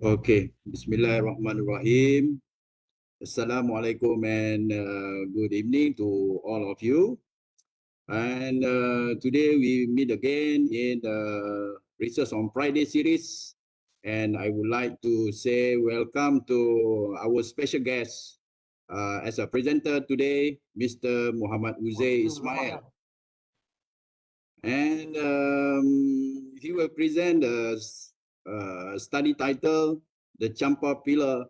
Okay, Bismillahirrahmanirrahim. Assalamualaikum and good evening to all of you. And today we meet again in the Research on Friday series. And I would like to say welcome to our special guest as a presenter today, Mr. Muhammad Uzair Ismail. And he will present a study title, The Champa Pillar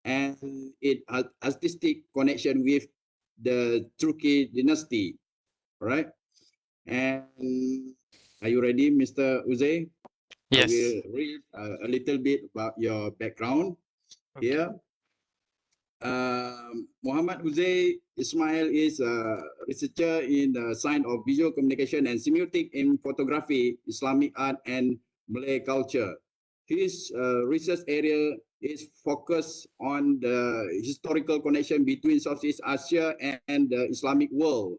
and it has artistic connection with the Turkic dynasty. All right. And are you ready, Mr. Uzair? I will Yes. read a little bit about your background Okay. here. Muhammad Uzair Ismail is a researcher in the science of visual communication and semiotic in photography, Islamic art, and Malay culture. His research area is focused on the historical connection between Southeast Asia and the Islamic world,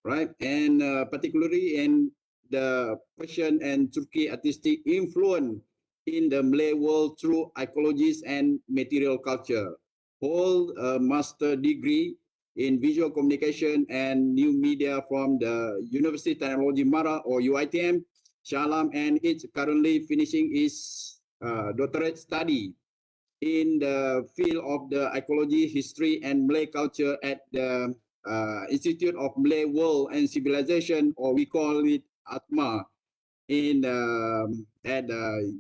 right? And particularly in the Persian and Turkey artistic influence in the Malay world through archaeology and material culture. Hold a master degree in visual communication and new media from the University of Technology Mara or UITM, Shalam, and it's currently finishing his doctorate study in the field of the archaeology, history, and Malay culture at the Institute of Malay World and Civilization, or we call it ATMA, in at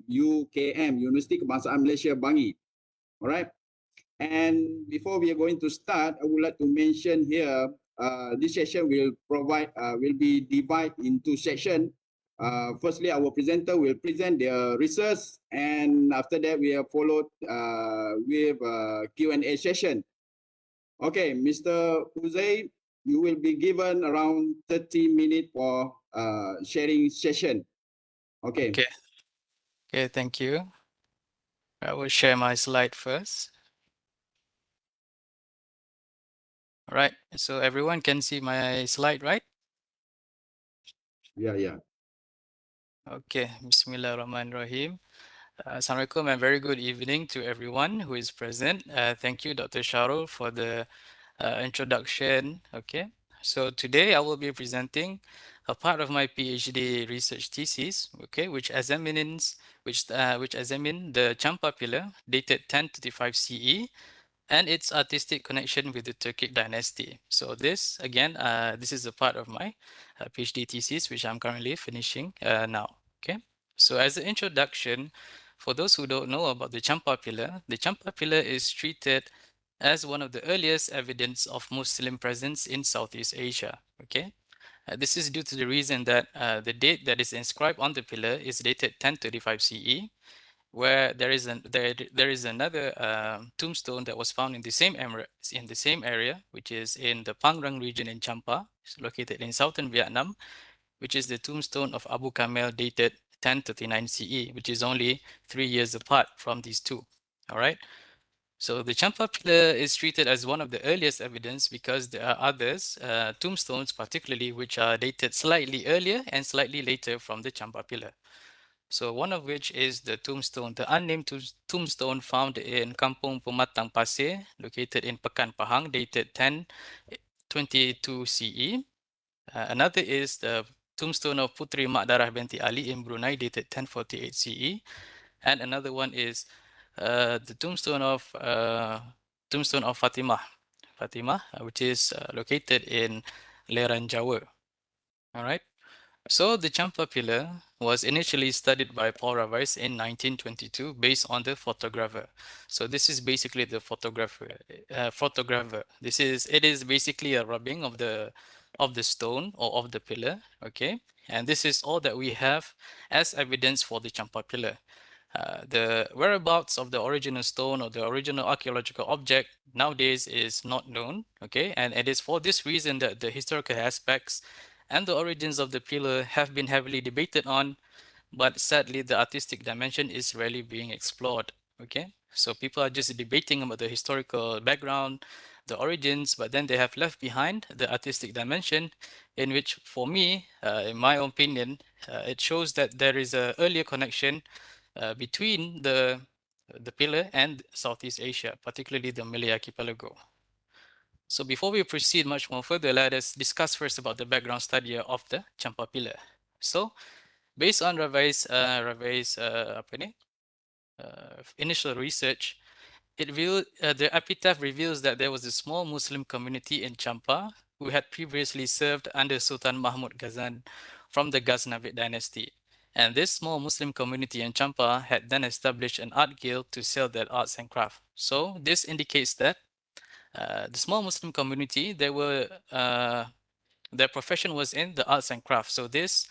UKM, University Kebangsaan Malaysia, Bangi. All right. And before we are going to start, I would like to mention here, this session will be divided into section. Firstly, our presenter will present their research, and after that, we have followed with a Q&A session. Okay, Mr. Uzair, you will be given around 30 minutes for sharing session. Okay. Okay. Okay. Thank you. I will share my slide first. All right. So everyone can see my slide, right? Yeah. Okay. Bismillahirrahmanirrahim. Assalamualaikum and very good evening to everyone who is present. Thank you, Dr. Shahrul, for the introduction. Okay. So today I will be presenting a part of my PhD research thesis, okay, which examines the Champa Pillar dated 1035 CE and its artistic connection with the Turkic dynasty. So this is a part of my PhD thesis, which I'm currently finishing now. Okay. So as an introduction, for those who don't know about the Champa Pillar is treated as one of the earliest evidence of Muslim presence in Southeast Asia. Okay. This is due to the reason that the date that is inscribed on the pillar is dated 1035 CE, where there is another tombstone that was found in the same area, which is in the Phangrang region in Champa, located in southern Vietnam, which is the tombstone of Abu Kamel dated 1039 CE, which is only 3 years apart from these two. All right. So the Champa pillar is treated as one of the earliest evidence because there are others, tombstones particularly, which are dated slightly earlier and slightly later from the Champa pillar. So one of which is the unnamed tombstone found in Kampung Pematang Pasir, located in Pekan Pahang, dated 1022 CE. Another is the tombstone of Putri Madara binti Ali in Brunei, dated 1048 CE. And another one is the tombstone of Fatima, which is located in Leran, Jawa. All right. So the Champa pillar was initially studied by Paul Ravice in 1922 based on the photographer. So this is basically the photographer. It is basically a rubbing of the stone or of the pillar. Okay, and this is all that we have as evidence for the Champa pillar. The whereabouts of the original stone or the original archaeological object nowadays is not known, okay? And it is for this reason that the historical aspects and the origins of the pillar have been heavily debated on, but sadly the artistic dimension is rarely being explored, okay? So people are just debating about the historical background, the origins, but then they have left behind the artistic dimension, in which for me, in my opinion, it shows that there is a earlier connection between the pillar and Southeast Asia, particularly the Malay archipelago. So before we proceed much more further, let us discuss first about the background study of the Champa Pillar. So based on Ravai's apa ni, initial research, the epitaph reveals that there was a small Muslim community in Champa who had previously served under Sultan Mahmud Ghazan from the Ghaznavid dynasty. And this small Muslim community in Champa had then established an art guild to sell their arts and craft. So this indicates that the small Muslim community, their profession was in the arts and crafts. So this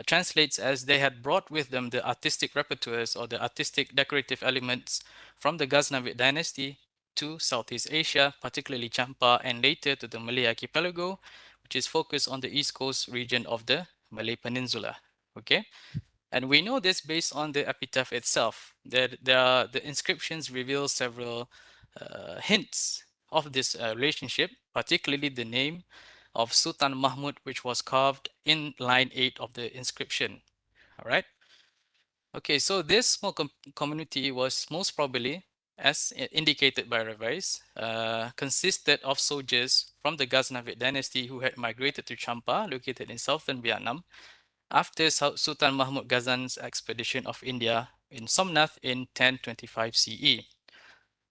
translates as they had brought with them the artistic repertoires or the artistic decorative elements from the Ghaznavid dynasty to Southeast Asia, particularly Champa, and later to the Malay archipelago, which is focused on the east coast region of the Malay Peninsula. Okay, and we know this based on the epitaph itself. The inscriptions reveal several hints of this relationship, particularly the name of Sultan Mahmud, which was carved in line 8 of the inscription. All right. Okay, so this small community was most probably, as indicated by Ravais, consisted of soldiers from the Ghaznavid dynasty who had migrated to Champa, located in southern Vietnam, after Sultan Mahmud Ghazan's expedition of India in Somnath in 1025 CE.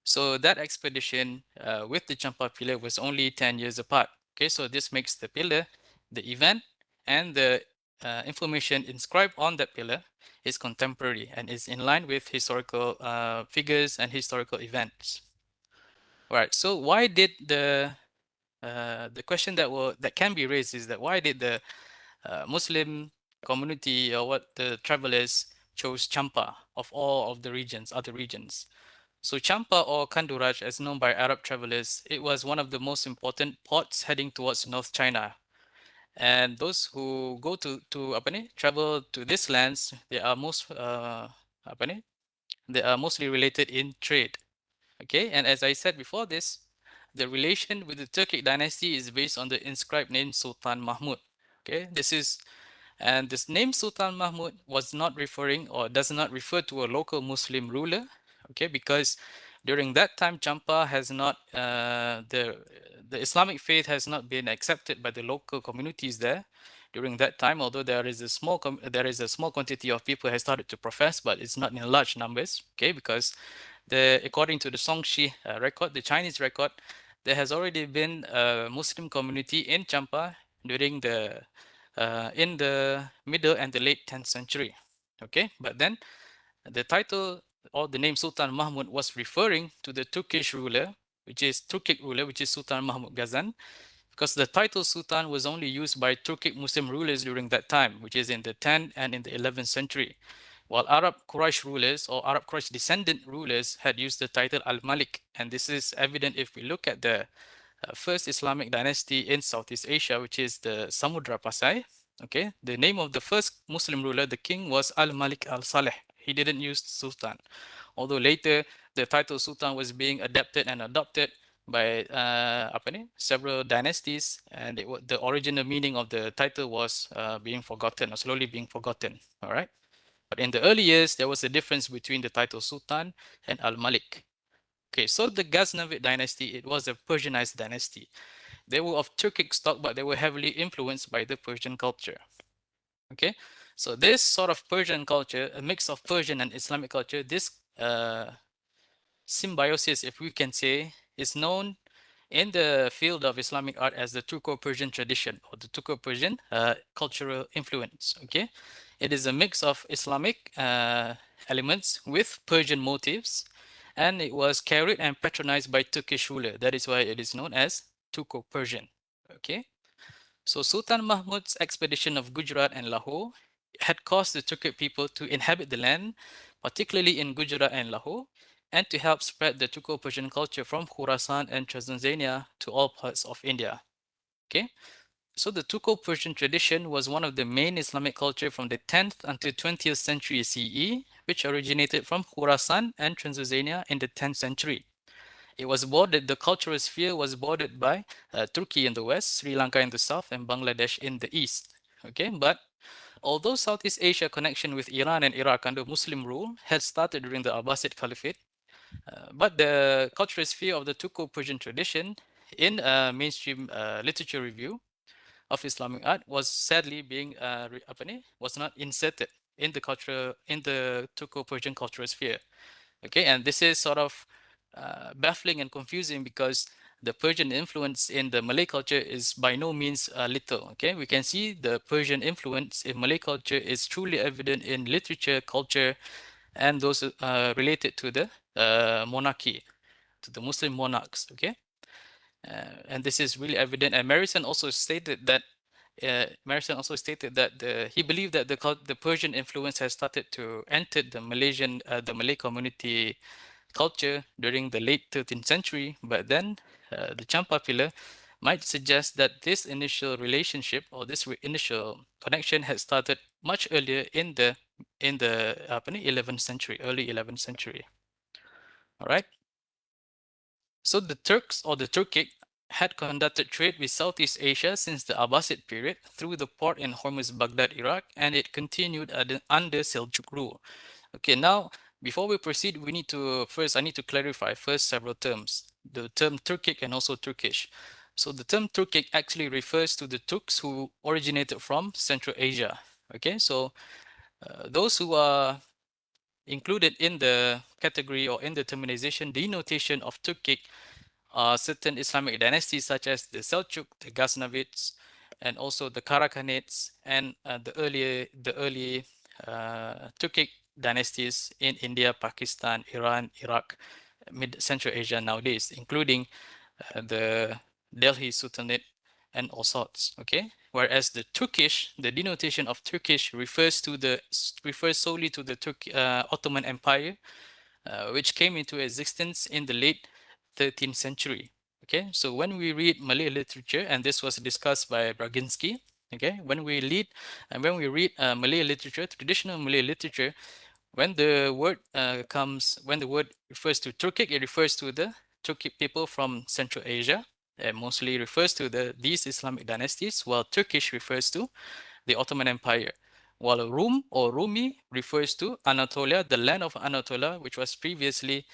So that expedition with the Champa Pillar was only 10 years apart. Okay, so this makes the pillar, the event, and the information inscribed on that pillar is contemporary and is in line with historical figures and historical events. All right, so why did the question that can be raised is that why did the Muslim community or what the travelers chose Champa of all of the regions, other regions? So Champa or Kanduraj, as known by Arab travelers, it was one of the most important ports heading towards North China. And those who go to apa ni, travel to these lands, they are apa ni, they are mostly related in trade. Okay, and as I said before this, the relation with the Turkic dynasty is based on the inscribed name Sultan Mahmud. Okay, this name Sultan Mahmud was not referring or does not refer to a local Muslim ruler, okay, because during that time Champa has not the Islamic faith has not been accepted by the local communities there during that time. Although there is a small quantity of people has started to profess, but it's not in large numbers, okay, because according to the Songshi record, the Chinese record, there has already been a Muslim community in Champa during in the middle and the late 10th century. Okay, but then the title or the name Sultan Mahmud was referring to the Turkic ruler, which is Sultan Mahmud Ghazan, because the title Sultan was only used by Turkic Muslim rulers during that time, which is in the 10th and in the 11th century, while Arab Quraysh rulers or Arab Quraysh descendant rulers had used the title Al-Malik. And this is evident if we look at the first Islamic dynasty in Southeast Asia, which is the Samudra Pasai. Okay, the name of the first Muslim ruler, the king, was Al-Malik Al-Saleh. He didn't use Sultan, although later the title Sultan was being adapted and adopted by several dynasties, and the original meaning of the title was being forgotten or slowly being forgotten. All right, but in the early years, there was a difference between the title Sultan and Al-Malik. Okay, so the Ghaznavid dynasty, it was a Persianized dynasty. They were of Turkic stock, but they were heavily influenced by the Persian culture. Okay, so this sort of Persian culture, a mix of Persian and Islamic culture, this symbiosis, if we can say, is known in the field of Islamic art as the Turco-Persian tradition or the Turco-Persian cultural influence. Okay, it is a mix of Islamic elements with Persian motifs, and it was carried and patronized by Turkish ruler. That is why it is known as Turco-Persian. Okay, so Sultan Mahmud's expedition of Gujarat and Lahore had caused the Turkic people to inhabit the land, particularly in Gujarat and Lahore, and to help spread the Turco-Persian culture from Khurasan and Transylvania to all parts of India. Okay, so the Turco-Persian tradition was one of the main Islamic culture from the 10th until 20th century CE, which originated from Khurasan and Transylvania in the 10th century. The cultural sphere was bordered by Turkey in the west, Sri Lanka in the south, and Bangladesh in the east. Okay, but although Southeast Asia connection with Iran and Iraq under Muslim rule had started during the Abbasid Caliphate, but the cultural sphere of the Turco-Persian tradition in mainstream literature review of Islamic art was sadly being was not inserted in the Turco-Persian cultural sphere. Okay, and this is sort of baffling and confusing because the Persian influence in the Malay culture is by no means little. Okay, we can see the Persian influence in Malay culture is truly evident in literature, culture, and those related to the monarchy, to the Muslim monarchs. Okay, and this is really evident. And Marison also stated that he believed that the Persian influence has started to enter the Malay community culture during the late 13th century, but then the Champa Pillar might suggest that this initial relationship or this initial connection had started much earlier in the 11th century, early 11th century. All right. So the Turks or the Turkic had conducted trade with Southeast Asia since the Abbasid period through the port in Hormuz, Baghdad, Iraq, and it continued under Seljuk rule. Okay, now before we proceed, I need to clarify first several terms. The term Turkic and also Turkish. So the term Turkic actually refers to the Turks who originated from Central Asia. Okay, so those who are included in the category or in the terminization denotation of Turkic certain Islamic dynasties such as the Seljuk, the Ghaznavids, and also the Karakhanids, and the early Turkic dynasties in India, Pakistan, Iran, Iraq, Mid Central Asia nowadays, including the Delhi Sultanate and all sorts. Okay, whereas the Turkish, the denotation of Turkish refers solely to the Ottoman Empire, which came into existence in the late 13th century. Okay, so when we read Malay literature, and this was discussed by Braginsky, okay, when we read Malay literature, traditional Malay literature, when the word refers to Turkic, it refers to the Turkic people from Central Asia. It mostly refers to these Islamic dynasties, while Turkish refers to the Ottoman Empire, while Rum or Rumi refers to Anatolia, the land of Anatolia, which was previously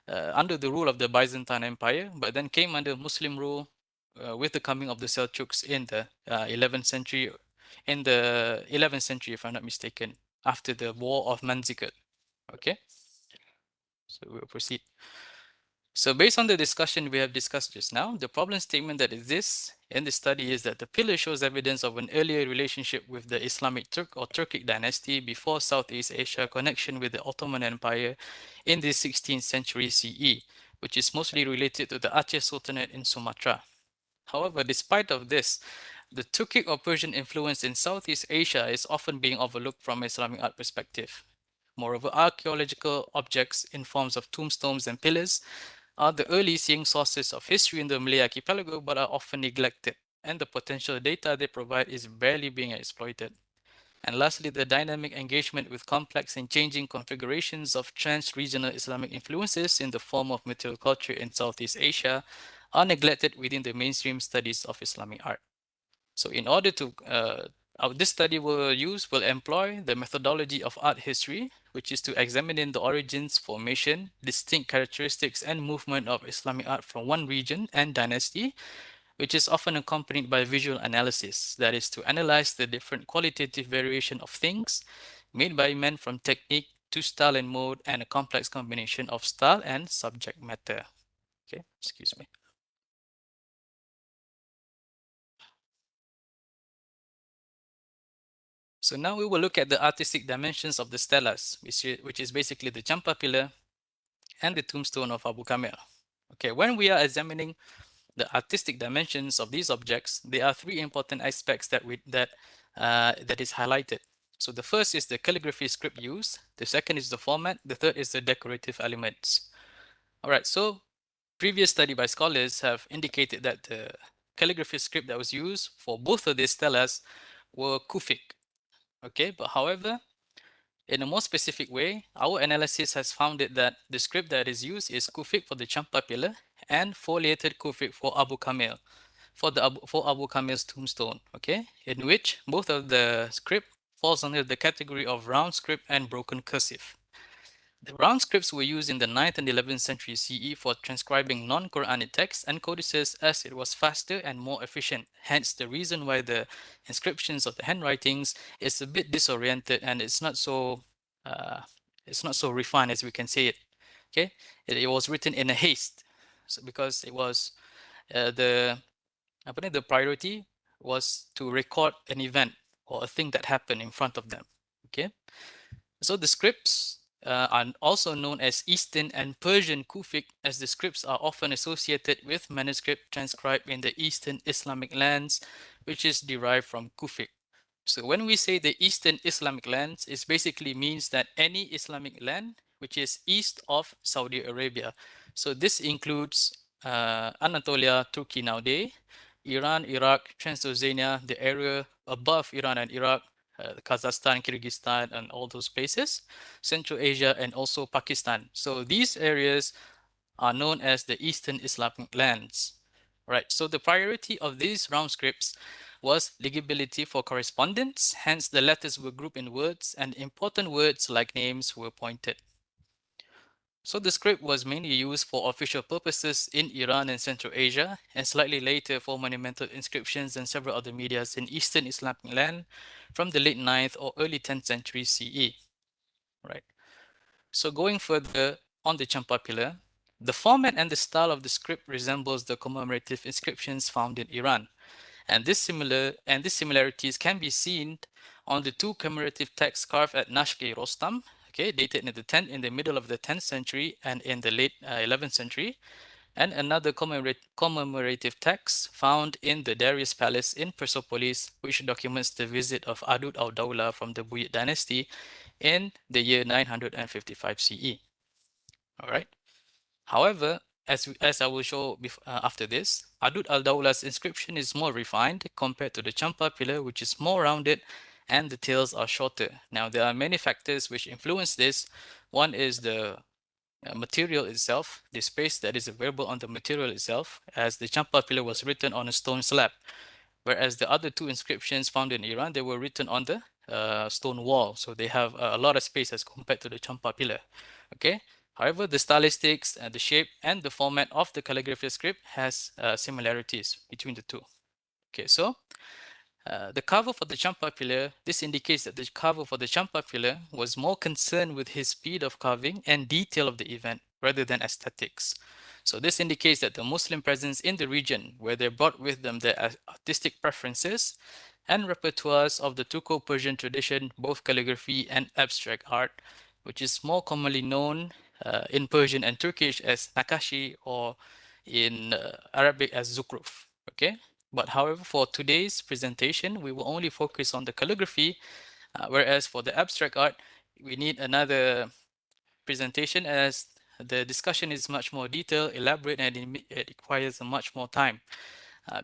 under the rule of the Byzantine Empire, but then came under Muslim rule with the coming of the Seljuks in the 11th century, if I'm not mistaken, after the War of Manzikert. Okay, so we'll proceed. So based on the discussion we have discussed just now, the problem statement that exists in the study is that the pillar shows evidence of an earlier relationship with the Islamic Turk or Turkic dynasty before Southeast Asia connection with the Ottoman Empire in the 16th century CE, which is mostly related to the Aceh Sultanate in Sumatra. However, despite of this, the Turkic or Persian influence in Southeast Asia is often being overlooked from an Islamic art perspective. Moreover, archaeological objects in forms of tombstones and pillars are the early seeing sources of history in the Malay archipelago but are often neglected, and the potential data they provide is barely being exploited. And lastly, the dynamic engagement with complex and changing configurations of trans-regional Islamic influences in the form of material culture in Southeast Asia are neglected within the mainstream studies of Islamic art. So in order to, this study will employ the methodology of art history, which is to examine in the origins, formation, distinct characteristics, and movement of Islamic art from one region and dynasty, which is often accompanied by visual analysis, that is to analyze the different qualitative variation of things made by men from technique to style and mode and a complex combination of style and subject matter. Okay, excuse me. So now we will look at the artistic dimensions of the stelas, which is basically the Champa Pillar and the tombstone of Abu Kamel. Okay, when we are examining the artistic dimensions of these objects, there are three important aspects that is highlighted. So the first is the calligraphy script used, the second is the format, the third is the decorative elements. All right, so previous study by scholars have indicated that the calligraphy script that was used for both of these stelas were Kufic. Okay, but however, in a more specific way, our analysis has found it that the script that is used is Kufic for the Champa Pillar and Foliated Kufic for Abu Kamel. for Abu Kamil's tombstone, okay, in which both of the script falls under the category of round script and broken cursive. The round scripts were used in the 9th and 11th century CE for transcribing non-Quranic texts and codices as it was faster and more efficient. Hence the reason why the inscriptions of the handwritings is a bit disoriented and uh, it's not so refined as we can say it. Okay, it was written in a haste, so because it was the the priority was to record an event or a thing that happened in front of them. Okay, so the scripts are also known as Eastern and Persian Kufic, as the scripts are often associated with manuscript transcribed in the Eastern Islamic lands, which is derived from Kufic. So when we say the Eastern Islamic lands, it basically means that any Islamic land which is east of Saudi Arabia. So this includes Anatolia, Turkey nowadays, Iran, Iraq, Transylvania, the area above Iran and Iraq, Kazakhstan, Kyrgyzstan, and all those places, Central Asia, and also Pakistan. So these areas are known as the Eastern Islamic lands. Right, so the priority of these round scripts was legibility for correspondence, hence the letters were grouped in words and important words like names were pointed. So the script was mainly used for official purposes in Iran and Central Asia, and slightly later for monumental inscriptions and several other medias in Eastern Islamic land from the late 9th or early 10th century CE. Right. So going further on the Champa Pillar, the format and the style of the script resembles the commemorative inscriptions found in Iran. And these similarities can be seen on the two commemorative texts carved at Nashki Rostam, okay, dated in the middle of the 10th century and in the late 11th century, and another commemorative text found in the Darius Palace in Persepolis, which documents the visit of Adud al-Dawla from the Buyid dynasty in the year 955 CE. All right. However, as I will show after this, Adud al-Dawla's inscription is more refined compared to the Champa pillar, which is more rounded and the tails are shorter. Now, there are many factors which influence this. One is the material itself, the space that is available on the material itself, as the Champa pillar was written on a stone slab, whereas the other two inscriptions found in Iran, they were written on the stone wall, so they have a lot of space as compared to the Champa pillar. Okay. However, the stylistics, the shape, and the format of the calligraphy script has similarities between the two. Okay, so the cover for the Champa pillar, this indicates that the cover for the Champa pillar was more concerned with his speed of carving and detail of the event rather than aesthetics. So this indicates that the Muslim presence in the region, where they brought with them their artistic preferences and repertoires of the Turco-Persian tradition, both calligraphy and abstract art, which is more commonly known in Persian and Turkish as nakashi or in Arabic as zukruf. Okay. But however, for today's presentation, we will only focus on the calligraphy, whereas for the abstract art, we need another presentation as the discussion is much more detailed, elaborate, and it requires much more time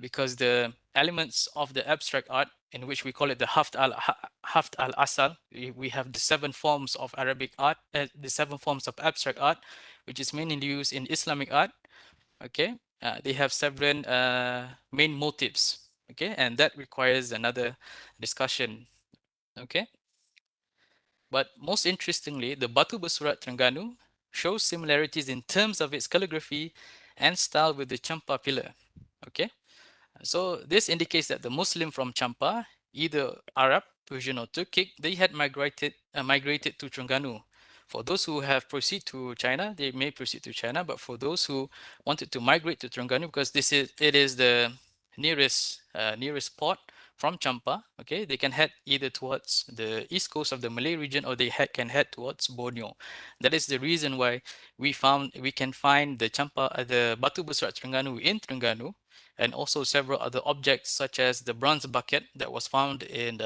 because the elements of the abstract art, in which we call it the Haft al-Asal, we have the 7 forms of Arabic art, the 7 forms of abstract art, which is mainly used in Islamic art. Okay, they have several main motives. Okay, and that requires another discussion. Okay, but most interestingly, the Batu Bersurat Terengganu shows similarities in terms of its calligraphy and style with the Champa pillar. Okay, so this indicates that the Muslim from Champa, either Arab, Persian, or Turkic, they had migrated to Terengganu. For those who have proceeded to China, they may proceed to China, but for those who wanted to migrate to Terengganu, because it is the nearest port from Champa, okay, they can head either towards the east coast of the Malay region or they can head towards Borneo. That is the reason why we can find the the Batu Besar Terengganu in Terengganu, and also several other objects such as the bronze bucket that was found in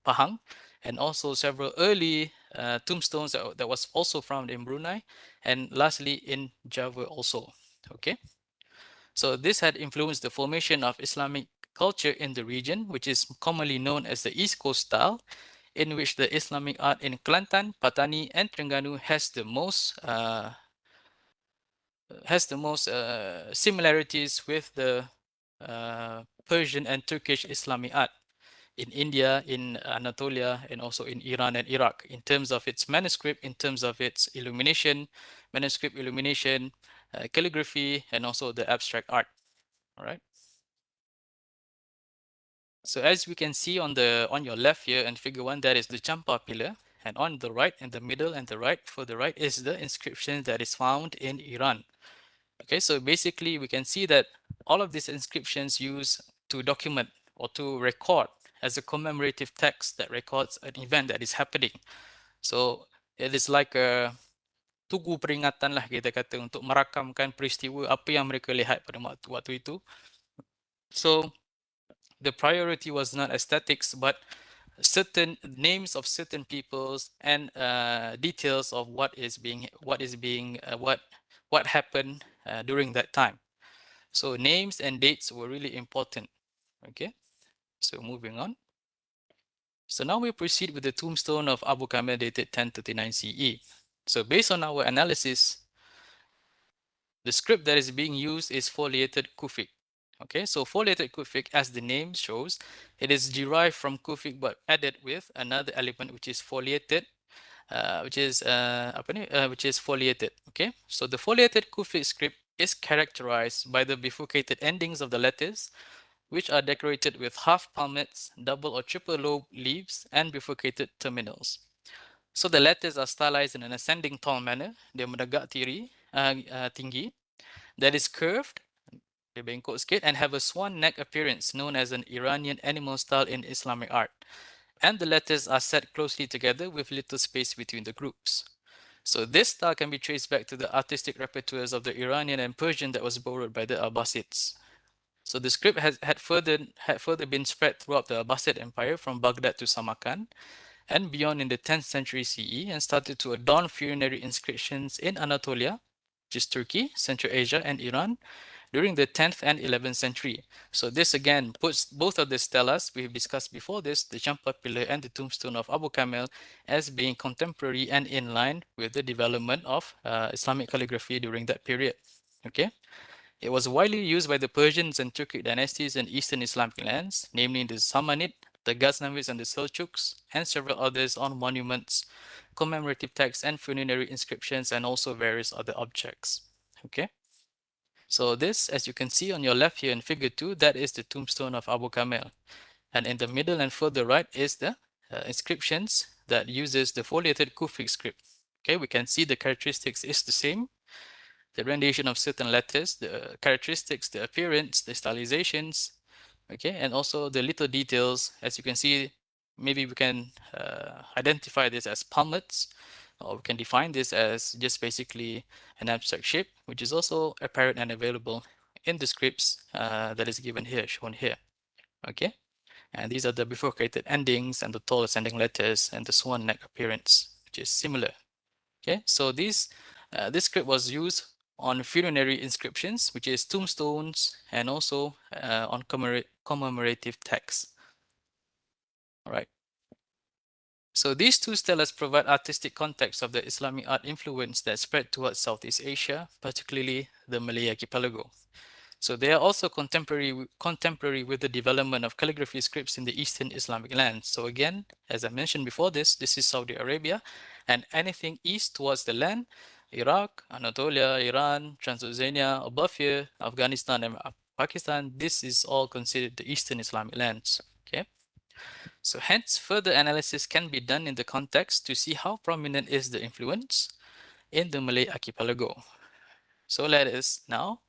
Pahang, and also several early tombstones that was also found in Brunei, and lastly in Java also. Okay, so this had influenced the formation of Islamic culture in the region, which is commonly known as the East Coast style, in which the Islamic art in Kelantan, Patani, and Terengganu has the most similarities with the Persian and Turkish Islamic art in India, in Anatolia, and also in Iran and Iraq, in terms of its manuscript, in terms of its illumination, manuscript illumination, calligraphy, and also the abstract art. All right. So as we can see on your left here in figure 1, that is the Champa Pillar, and on the right, in the middle and the right, for the right is the inscription that is found in Iran. Okay, so basically we can see that all of these inscriptions use to document or to record as a commemorative text that records an event that is happening. So it is like a tugu peringatan lah kita kata untuk merakamkan peristiwa apa yang mereka lihat pada waktu itu. So the priority was not aesthetics but certain names of certain peoples and details of what happened during that time. So names and dates were really important. Okay, so moving on. So now we proceed with the tombstone of Abu Kamil dated 1039 CE. So based on our analysis, the script that is being used is Foliated Kufi. Okay, so Foliated Kufic, as the name shows, it is derived from Kufic but added with another element which is foliated, which is foliated. Okay, so the Foliated Kufic script is characterized by the bifurcated endings of the letters, which are decorated with half palmettes, double or triple lobe leaves, and bifurcated terminals. So the letters are stylized in an ascending tall manner. Dia menegak tinggi, that is curved, dia bengkok sikit, and have a swan neck appearance known as an Iranian animal style in Islamic art. And the letters are set closely together with little space between the groups. So this style can be traced back to the artistic repertoires of the Iranian and Persian that was borrowed by the Abbasids. So the script had further been spread throughout the Abbasid Empire from Baghdad to Samarkand and beyond in the 10th century CE and started to adorn funerary inscriptions in Anatolia, which is Turkey, Central Asia, and Iran during the 10th and 11th century. So this again puts both of the stelas we've discussed before this, the Champa Pillar and the tombstone of Abu Kamil, as being contemporary and in line with the development of Islamic calligraphy during that period. Okay. It was widely used by the Persians and Turkic dynasties in eastern Islamic lands, namely the Samanid, the Ghaznavids, and the Seljuks, and several others on monuments, commemorative texts, and funerary inscriptions, and also various other objects. Okay. So this, as you can see on your left here in figure 2, that is the tombstone of Abu Kamil. And in the middle and further right is the inscriptions that uses the foliated Kufic script. Okay, we can see the characteristics is the same. The rendition of certain letters, the characteristics, the appearance, the stylizations, okay, and also the little details. As you can see, maybe we can identify this as palmettes, or we can define this as just basically an abstract shape, which is also apparent and available in the scripts that is given here, shown here, okay? And these are the bifurcated endings and the tall ascending letters and the swan neck appearance, which is similar, okay? So this script was used on funerary inscriptions, which is tombstones, and also on commemorative texts. All right. So these two stelas provide artistic context of the Islamic art influence that spread towards Southeast Asia, particularly the Malay archipelago. So they are also contemporary with the development of calligraphy scripts in the Eastern Islamic lands. So again, as I mentioned before this is Saudi Arabia, and anything east towards the land, Iraq, Anatolia, Iran, Transylvania, above here, Afghanistan and Pakistan, this is all considered the Eastern Islamic lands. Okay. So hence, further analysis can be done in the context to see how prominent is the influence in the Malay archipelago. So let us now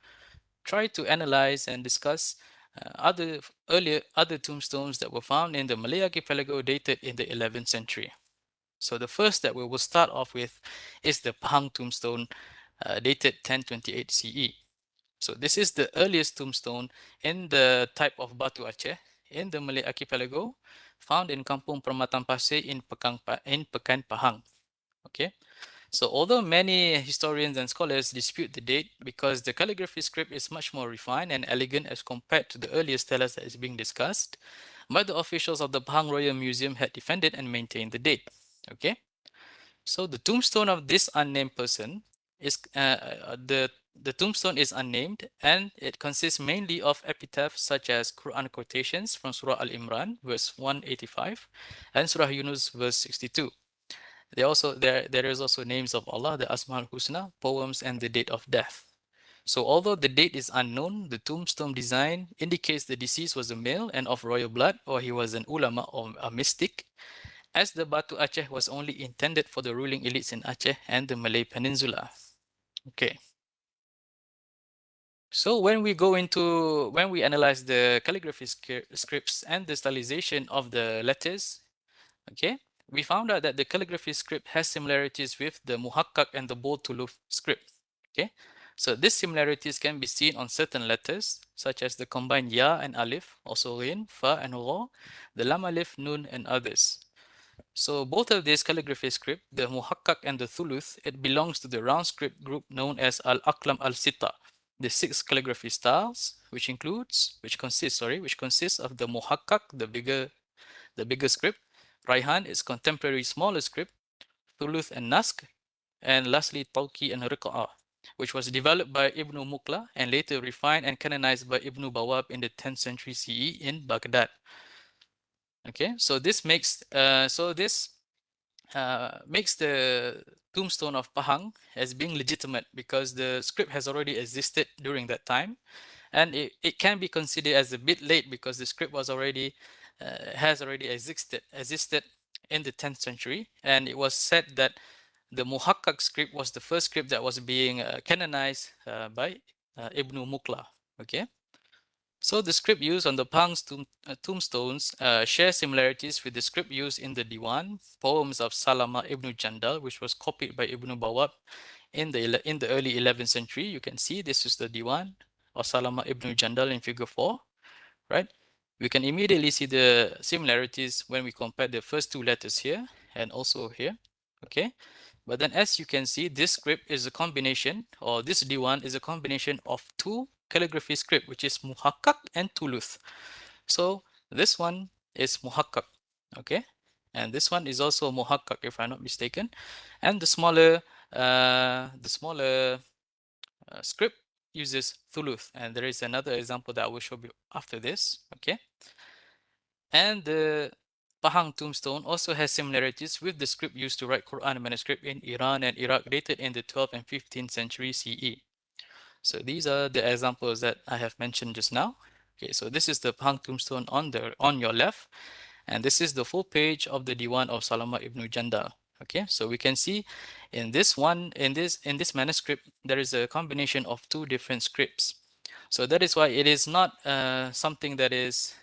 try to analyze and discuss other tombstones that were found in the Malay archipelago dated in the 11th century. So the first that we will start off with is the Pahang tombstone dated 1028 CE. So this is the earliest tombstone in the type of Batu Aceh in the Malay archipelago, found in Kampung Permatan Pasir in Pekan Pahang. Okay. So although many historians and scholars dispute the date because the calligraphy script is much more refined and elegant as compared to the earlier stelas that is being discussed, but the officials of the Pahang Royal Museum had defended and maintained the date. Okay, so the tombstone of this unnamed person is the tombstone is unnamed and it consists mainly of epitaphs such as Quran quotations from Surah Al-Imran, verse 185, and Surah Yunus, verse 62. There is also names of Allah, the Asmaul Husna, poems, and the date of death. So although the date is unknown, the tombstone design indicates the deceased was a male and of royal blood, or he was an ulama or a mystic, as the Batu Aceh was only intended for the ruling elites in Aceh and the Malay Peninsula. Okay. So when we analyze the calligraphy scripts and the stylization of the letters, okay, we found out that the calligraphy script has similarities with the Muhakkak and the bold tuluf script. Okay, so these similarities can be seen on certain letters, such as the combined Ya and Alif, also Ghin, Fa and Ra, the Lam Alif, Nun, and others. So both of these calligraphy script, the Muhakkak and the Thuluth, it belongs to the round script group known as Al-Aqlam al-Sita, the 6 calligraphy styles, which consists of the Muhakkak, the bigger script, Raihan is contemporary smaller script, Thuluth and Nask, and lastly Tawqi and Riqa'ah, which was developed by Ibn Muqla and later refined and canonized by Ibn Bawab in the 10th century CE in Baghdad. Okay, so this makes the tombstone of Pahang as being legitimate because the script has already existed during that time, and it can be considered as a bit late because the script was already has already existed in the 10th century, and it was said that the Muhakkak script was the first script that was being canonized by Ibn Muqla. Okay. So the script used on the Pahang's tombstones share similarities with the script used in the Diwan, poems of Salama ibn Jandal, which was copied by Ibn Bawab in the early 11th century. You can see this is the Diwan of Salama ibn Jandal in figure 4, right? We can immediately see the similarities when we compare the first two letters here and also here, okay? But then as you can see, this script is a combination, or this D1 is a combination of two calligraphy script, which is Muhakkak and Tuluth. So this one is Muhakkak, okay? And this one is also Muhakkak, if I'm not mistaken. And the smaller script uses Thuluth. And there is another example that I will show you after this, okay? And the Pahang tombstone also has similarities with the script used to write Quran manuscript in Iran and Iraq dated in the 12th and 15th century CE. So these are the examples that I have mentioned just now. Okay, so this is the Pahang tombstone on your left, and this is the full page of the Diwan of Salama ibn Jandal. Okay, so we can see in this manuscript there is a combination of two different scripts. So that is why it is not something that is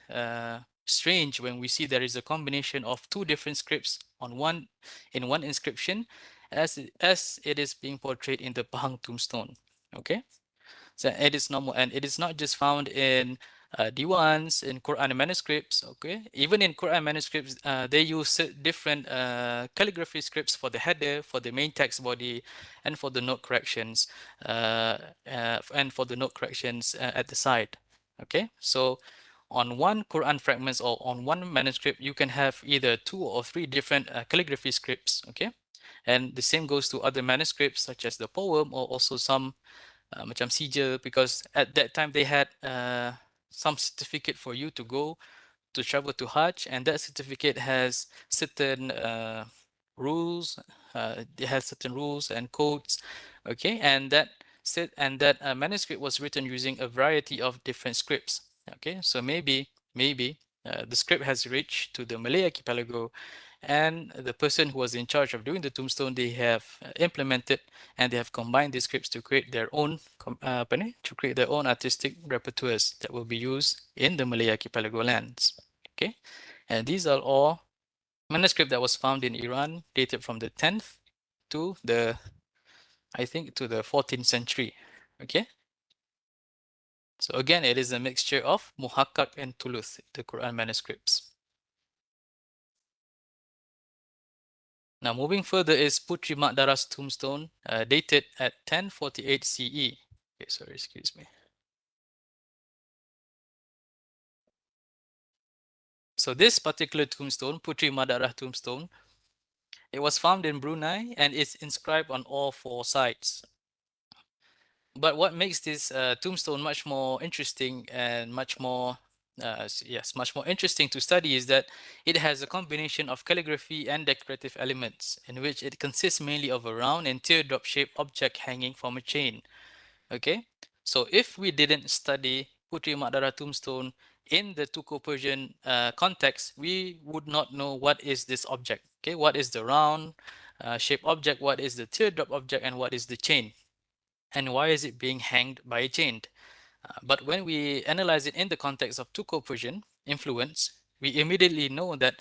strange when we see there is a combination of two different scripts in one inscription, as it is being portrayed in the Pahang tombstone. Okay. So it is normal, and it is not just found in Diwans, in Quran manuscripts. Okay, even in Quran manuscripts, they use different calligraphy scripts for the header, for the main text body, and for the note corrections, at the side. Okay, so on one Quran fragments or on one manuscript, you can have either 2 or 3 different calligraphy scripts. Okay, and the same goes to other manuscripts such as the poem or also some macam sijil, because at that time they had some certificate for you to go to travel to Hajj, and that certificate has certain rules. It has certain rules and codes, okay, and that manuscript was written using a variety of different scripts. Okay, so maybe the script has reached to the Malay archipelago, and the person who was in charge of doing the tombstone, they have implemented and they have combined these scripts to create their own artistic repertoires that will be used in the Malay archipelago lands. Okay, and these are all manuscript that was found in Iran, dated from the 10th to the 14th century. Okay, so again, it is a mixture of Muhakkak and Tuluth, the Quran manuscripts. Now, moving further is Putri Madara's tombstone, dated at 1048 CE. Okay, sorry, excuse me. So this particular tombstone, Putri Madara tombstone, it was found in Brunei and is inscribed on all 4 sides. But what makes this tombstone much more interesting and much more much more interesting to study is that it has a combination of calligraphy and decorative elements, in which it consists mainly of a round and teardrop shaped object hanging from a chain. Okay, so if we didn't study Putri Madara tombstone in the Turco-Persian context, we would not know what is this object. Okay, what is the round shaped object, what is the teardrop object, and what is the chain, and why is it being hanged by a chain? But when we analyze it in the context of Turco-Persian influence, we immediately know that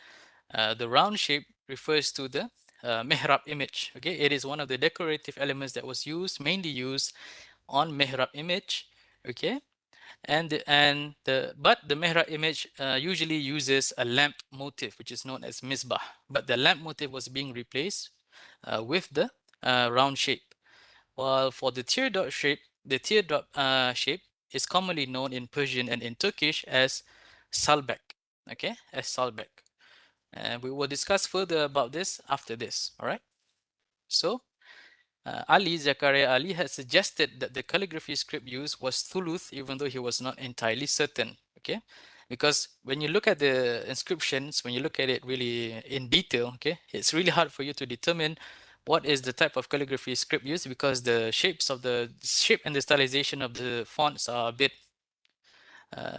the round shape refers to the mihrab image. Okay, it is one of the decorative elements that was used, mainly used on mihrab image. Okay, but the mihrab image usually uses a lamp motif, which is known as misbah. But the lamp motif was being replaced with the round shape. While for the teardrop shape is commonly known in Persian and in Turkish as salbek. Okay, as salbek. And we will discuss further about this after this. All right. So Zakaria Ali had suggested that the calligraphy script used was thuluth, even though he was not entirely certain. Okay, because when you look at the inscriptions, when you look at it really in detail, okay, it's really hard for you to determine what is the type of calligraphy script used, because the shape and the stylization of the fonts are a bit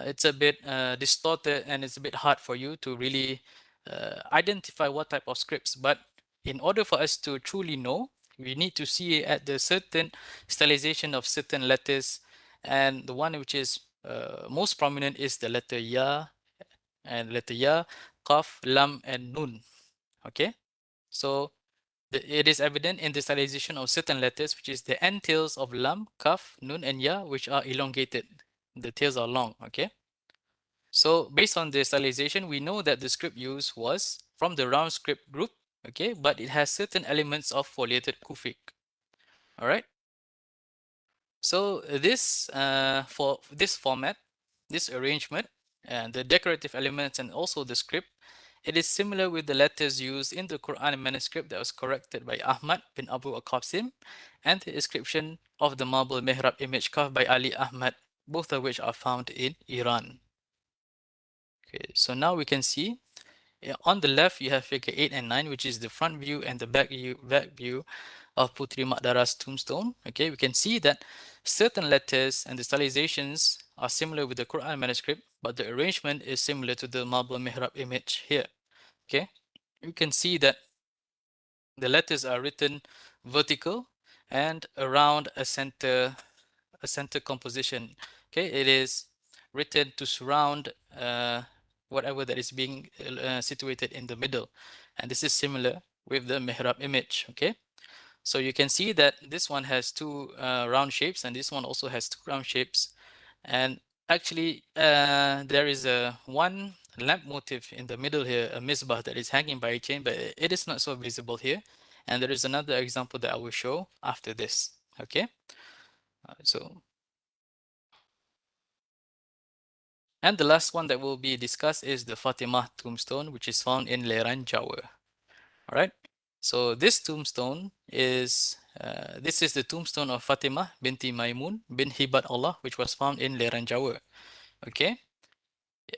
it's a bit distorted, and it's a bit hard for you to really identify what type of scripts. But in order for us to truly know, we need to see at the certain stylization of certain letters, and the one which is most prominent is the letter ya, and letter ya, qaf, lam, and nun. Okay, so it is evident in the stylization of certain letters, which is the end tails of lam, kaf, nun, and ya, which are elongated. The tails are long. Okay. So based on the stylization, we know that the script used was from the round script group, okay, but it has certain elements of foliated Kufic. All right. So this for this format, this arrangement, and the decorative elements and also the script, it is similar with the letters used in the Quran manuscript that was corrected by Ahmad bin Abu Qasim, and the inscription of the marble mihrab image carved by Ali Ahmad, both of which are found in Iran. Okay, so now we can see on the left you have figure 8 and 9, which is the front view and the back view of Putri Madara's tombstone. Okay, we can see that certain letters and the stylizations are similar with the Quran manuscript, but the arrangement is similar to the marble mihrab image here. Okay, you can see that the letters are written vertical and around a center composition. Okay, it is written to surround whatever that is being situated in the middle, and this is similar with the mihrab image. Okay, so you can see that this one has two round shapes, and this one also has two round shapes, and actually there is a one lamp motif in the middle here, a misbah that is hanging by a chain, but it is not so visible here. And there is another example that I will show after this. Okay, so and the last one that will be discussed is the Fatima tombstone, which is found in Leran, Jawa. All right. So this tombstone is this is the tombstone of Fatima binti Maimun bin Hibat Allah, which was found in Leran, Jawa. Okay.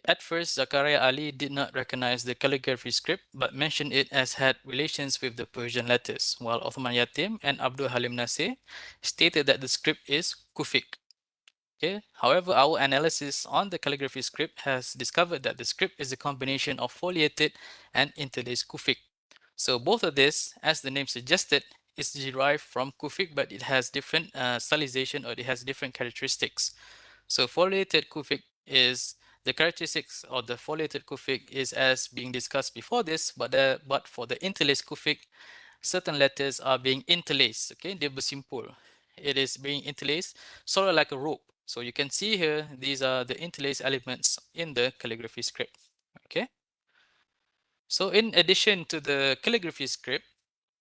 At first, Zakaria Ali did not recognize the calligraphy script, but mentioned it as had relations with the Persian letters, while Uthman Yatim and Abdul Halim Nasir stated that the script is Kufic. Okay. However, our analysis on the calligraphy script has discovered that the script is a combination of foliated and interlaced Kufic. So both of this, as the name suggested, is derived from Kufic, but it has different stylization, or it has different characteristics. So foliated Kufic is the characteristics of the foliated Kufic is as being discussed before this, but for the interlaced Kufic, certain letters are being interlaced. Okay, they bersimpul. It is being interlaced, sort of like a rope. So you can see here, these are the interlaced elements in the calligraphy script. Okay. So in addition to the calligraphy script,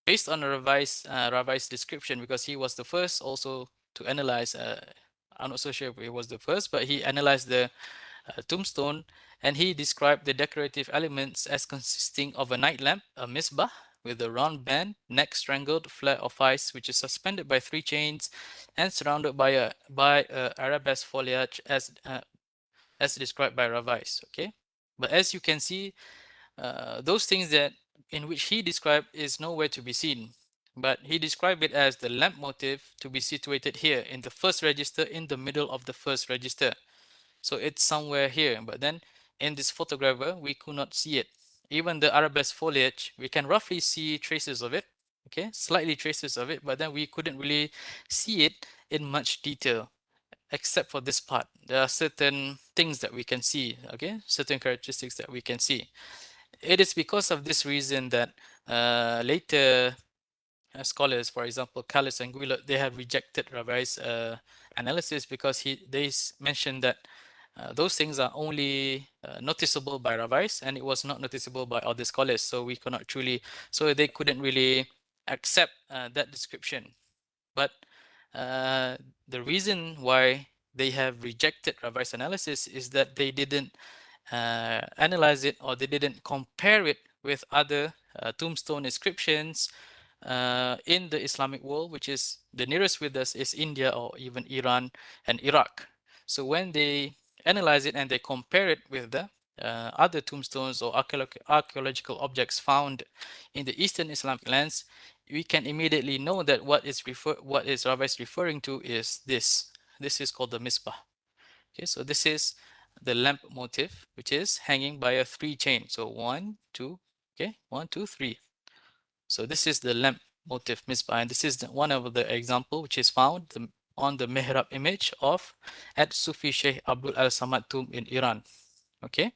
based on a revised description, because he was the first also to analyze, I'm not so sure if he was the first, but he analyzed the tombstone, and he described the decorative elements as consisting of a night lamp, a misbah, with a round band, neck strangled, flare of ice, which is suspended by 3 chains and surrounded by a arabesque foliage as described by Ravais. Okay, but as you can see, those things that in which he described is nowhere to be seen. But he described it as the lamp motif to be situated here in the first register, in the middle of the first register. So it's somewhere here, but then in this photographer, we could not see it. Even the arabesque foliage, we can roughly see traces of it, okay, slightly traces of it, but then we couldn't really see it in much detail, except for this part. There are certain things that we can see, okay, certain characteristics that we can see. It is because of this reason that later scholars, for example, Callis and Guillot, they have rejected Rabai's analysis because they mentioned that those things are only noticeable by rabbis and it was not noticeable by other scholars. So we could not truly, so they couldn't really accept that description. But uh, the reason why they have rejected rabbis' analysis is that they didn't analyze it or they didn't compare it with other tombstone inscriptions in the Islamic world, which is the nearest with us is India or even Iran and Iraq. So when they analyze it and they compare it with the other tombstones or archaeological objects found in the Eastern Islamic lands, we can immediately know that what is Rabbi is referring to is this. This is called the misbah. Okay, so this is the lamp motif, which is hanging by a 3 chain. So 1, 2, okay, 1, 2, 3. So this is the lamp motif misbah, and this is one of the example which is found on the mihrab image of at Sufi Sheikh Abdul Al Samad tomb in Iran. Okay.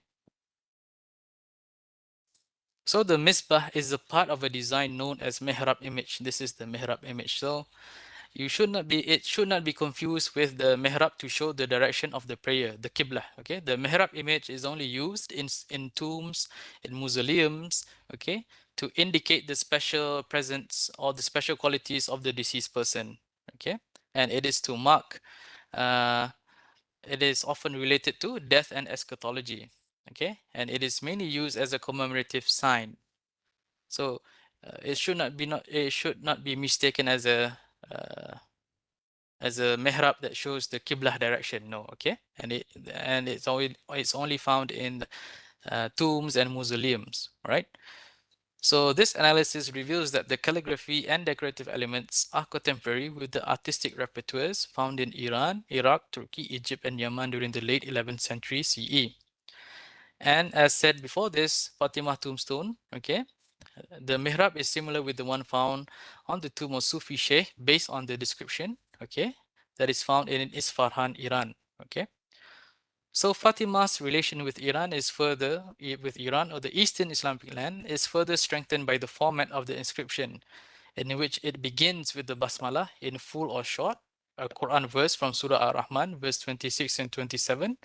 So the misbah is a part of a design known as mihrab image. This is the mihrab image. So it should not be confused with the mihrab to show the direction of the prayer, the qibla. Okay, the mihrab image is only used in tombs, in mausoleums, okay, to indicate the special presence or the special qualities of the deceased person. Okay, and it is to mark it is often related to death and eschatology. Okay, and it is mainly used as a commemorative sign. So it should not be mistaken uh, as a mihrab that shows the qibla direction. No, okay, and it's only found in tombs and mausoleums. Right. So this analysis reveals that the calligraphy and decorative elements are contemporary with the artistic repertoires found in Iran, Iraq, Turkey, Egypt, and Yemen during the late 11th century CE. And as said before this, Fatima Tombstone, okay, the mihrab is similar with the one found on the tomb of Sufi Sheikh based on the description, okay, that is found in Isfahan, Iran, okay. So Fatima's relation with Iran with Iran or the Eastern Islamic land is further strengthened by the format of the inscription, in which it begins with the basmalah in full or short, a Quran verse from Surah Ar-Rahman, verse 26 and 27,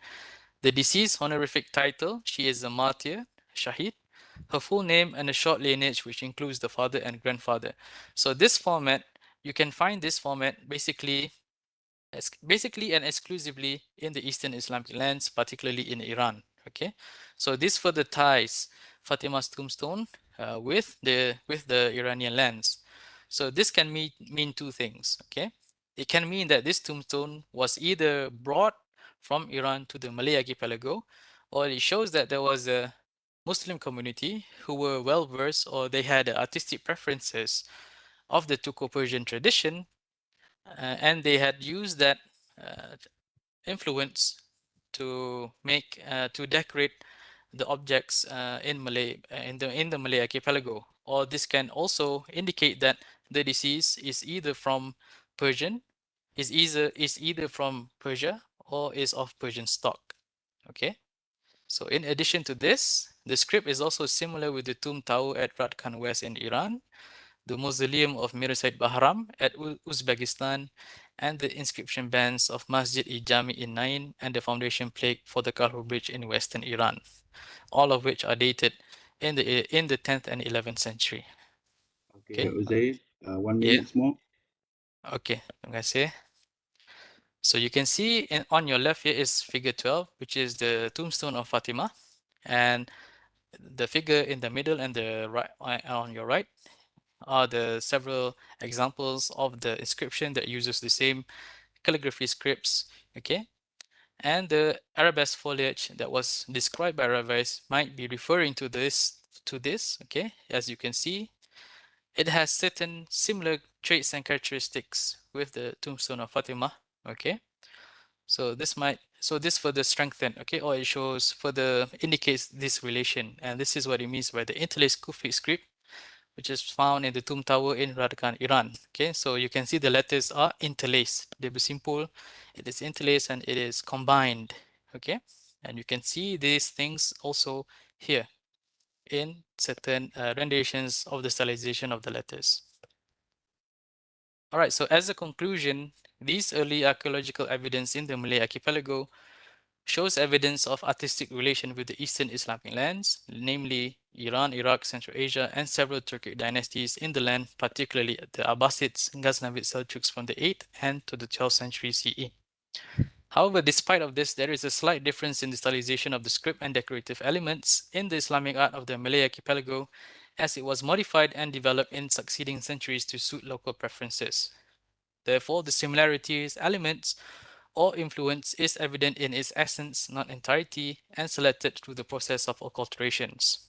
the deceased honorific title, she is a martyr, Shahid, her full name, and a short lineage, which includes the father and grandfather. So this format, you can find this format basically and exclusively in the Eastern Islamic lands, particularly in Iran. Okay, so this further ties Fatima's tombstone with the Iranian lands. So this can mean two things. Okay, it can mean that this tombstone was either brought from Iran to the Malay archipelago, or it shows that there was a Muslim community who were well versed or they had artistic preferences of the Turco-Persian tradition, and they had used that uh, influence to decorate the objects in the Malay archipelago. Or this can also indicate that the deceased is either from Persian, is either from Persia or is of Persian stock. Okay. So in addition to this, the script is also similar with the Tomb Tower at Ratkan West in Iran, the Mausoleum of Mir Said Bahram at Uzbekistan, and the inscription bands of Masjid-i-Jami in Nain and the foundation plaque for the Kalhur Bridge in western Iran, all of which are dated in the 10th and 11th century. Okay, Okay. Uzair, 1 minute Yeah. more. Okay. Terima kasih. So you can see on your left here is figure 12, which is the tombstone of Fatima, and the figure in the middle and the right on your right are the several examples of the inscription that uses the same calligraphy scripts. Okay, and the arabesque foliage that was described by Ravais might be referring to this. Okay, as you can see, it has certain similar traits and characteristics with the tombstone of Fatima. Okay, so this further strengthen, okay, or it shows further indicates this relation, and this is what it means by the interlaced Kufi script, which is found in the tomb tower in Radakan, Iran. Okay, so you can see the letters are interlaced. They simple, it is interlaced and it is combined. Okay, and you can see these things also here in certain renditions of the stylization of the letters. All right, so as a conclusion, these early archaeological evidence in the Malay archipelago shows evidence of artistic relation with the Eastern Islamic lands, namely Iran, Iraq, Central Asia, and several Turkic dynasties in the land, particularly the Abbasids, Ghaznavid Seljuks from the 8th and to the 12th century CE. However, despite of this, there is a slight difference in the stylization of the script and decorative elements in the Islamic art of the Malay archipelago, as it was modified and developed in succeeding centuries to suit local preferences. Therefore, the similarities, elements, or influence is evident in its essence, not entirety, and selected through the process of acculturations.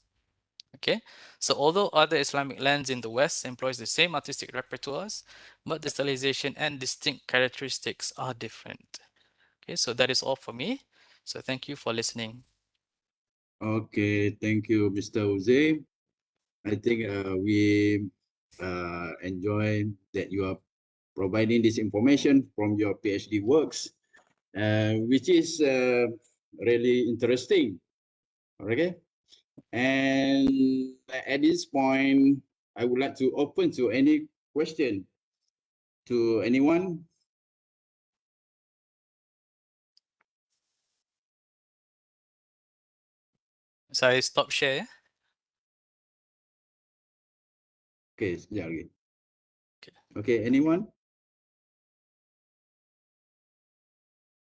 Okay, so although other Islamic lands in the West employs the same artistic repertoires, but the stylization and distinct characteristics are different. Okay, so that is all for me. So thank you for listening. Okay, thank you, Mr. Uzair. I think we enjoy that you are providing this information from your PhD works, which is really interesting. Okay, and at this point, I would like to open to any question to anyone. So I stop share. Okay, sekejap lagi. Okay. Okay, anyone?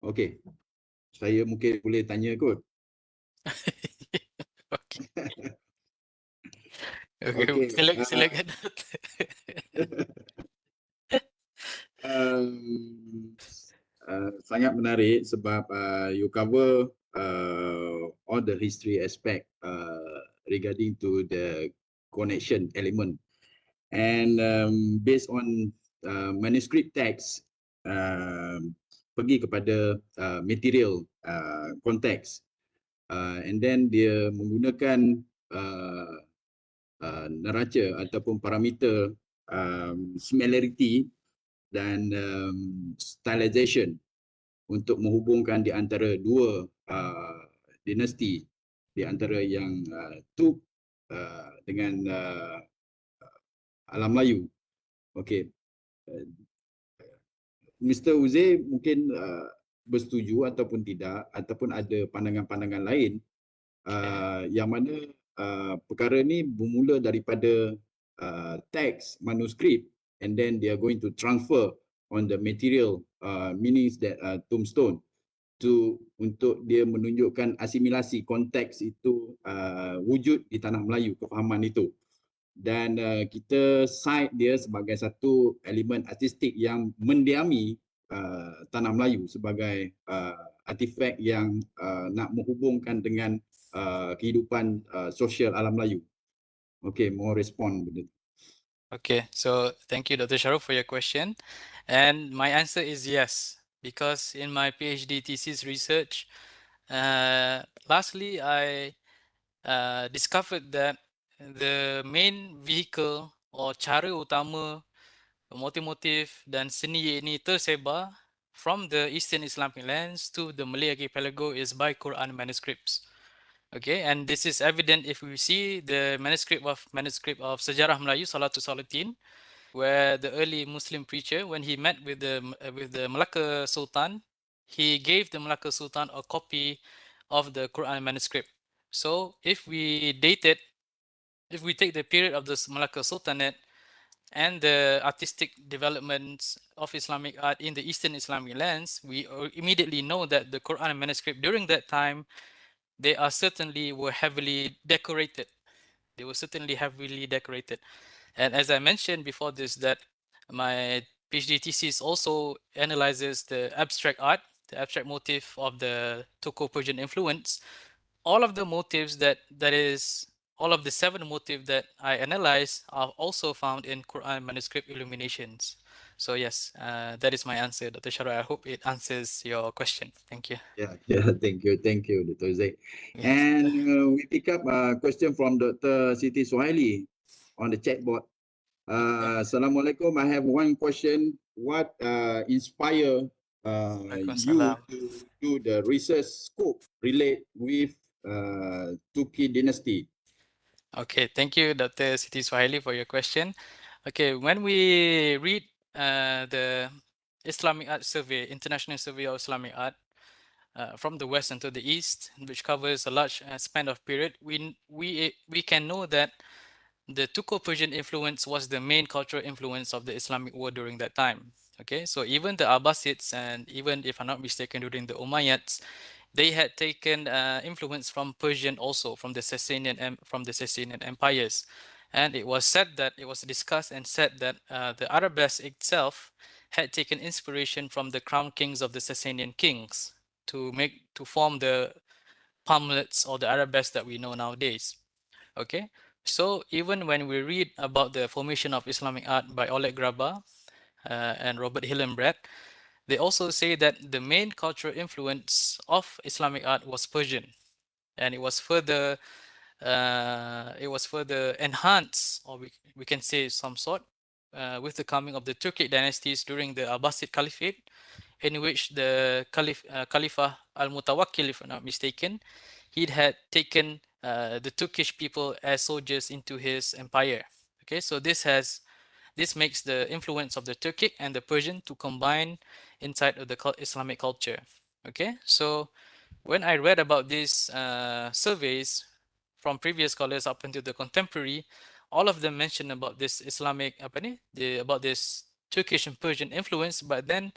Okay, saya mungkin boleh tanya kot. Okay. Okay. Okay, Silakan. um, sangat menarik sebab you cover all the history aspect regarding to the connection element, and based on manuscript text, pergi kepada material context, and then dia menggunakan neraca ataupun parameter similarity dan stylization untuk menghubungkan di antara dua dinasti, di antara yang Tuk dengan alam Melayu. Okey, Mr. Uzair mungkin bersetuju ataupun tidak, ataupun ada pandangan-pandangan lain yang mana perkara ni bermula daripada teks manuskrip, and then they are going to transfer on the material meanings that tombstone untuk dia menunjukkan asimilasi konteks itu wujud di tanah Melayu, kefahaman itu, dan kita cite dia sebagai satu elemen artistik yang mendiami tanah Melayu sebagai artifak yang nak menghubungkan dengan kehidupan sosial alam Melayu. Okay, mau respon benda tu. Okay, so thank you, Dr. Shahrul, for your question. And my answer is yes, because in my PhD thesis research, lastly, I discovered that the main vehicle or cara utama motif-motif dan seni ini tersebar from the Eastern Islamic lands to the Malay archipelago is by Quran manuscripts. Okay, and this is evident if we see the manuscript of Sejarah Melayu Salatul Salatin, where the early Muslim preacher, when he met with the Malacca Sultan, he gave the Malacca Sultan a copy of the Quran manuscript. So if we take the period of the Malacca Sultanate and the artistic developments of Islamic art in the Eastern Islamic lands, we immediately know that the Quran manuscript during that time they are certainly were heavily decorated. They were certainly heavily decorated. And as I mentioned before this, that my PhD thesis also analyzes the abstract art, the abstract motif of the Turco-Persian influence. All of the motifs that is all of the 7 motifs that I analyze are also found in Quran manuscript illuminations. So yes, that is my answer, Dr. Shara. I hope it answers your question. Thank you. Yeah, yeah. Thank you, Dr. Uzair. Yes, And Dr. we pick up a question from Dr. Siti Sohaili on the chat board. Okay. Assalamualaikum. I have one question. What inspire you Waalaikumsalam. to do the research scope relate with Turkic dynasty? Okay, thank you, Dr. Siti Swahili, for your question. Okay, when we read the Islamic Art Survey, International Survey of Islamic Art, from the west and to the east, which covers a large span of period, we can know that the Turco-Persian influence was the main cultural influence of the Islamic world during that time. Okay, so even the Abbasids and even if I'm not mistaken, during the Umayyads, they had taken influence from Persian also from the Sasanian empires, and it was said that it was discussed and said that the Arabesque itself had taken inspiration from the crown kings of the Sasanian kings to form the palmlets or the arabesque that we know nowadays. Okay, so even when we read about the formation of Islamic art by Oleg Graba and Robert Hillenbrand, they also say that the main cultural influence of Islamic art was Persian, and it was further enhanced, or we can say some sort, with the coming of the Turkic dynasties during the Abbasid Caliphate, in which the Khalifa al-Mutawakkil, if I'm not mistaken, he had taken the Turkish people as soldiers into his empire. Okay, so this makes the influence of the Turkic and the Persian to combine inside of the Islamic culture. Okay, so when I read about these surveys from previous scholars up until the contemporary, all of them mention about this Islamic apa ni, about this Turkish and Persian influence, but then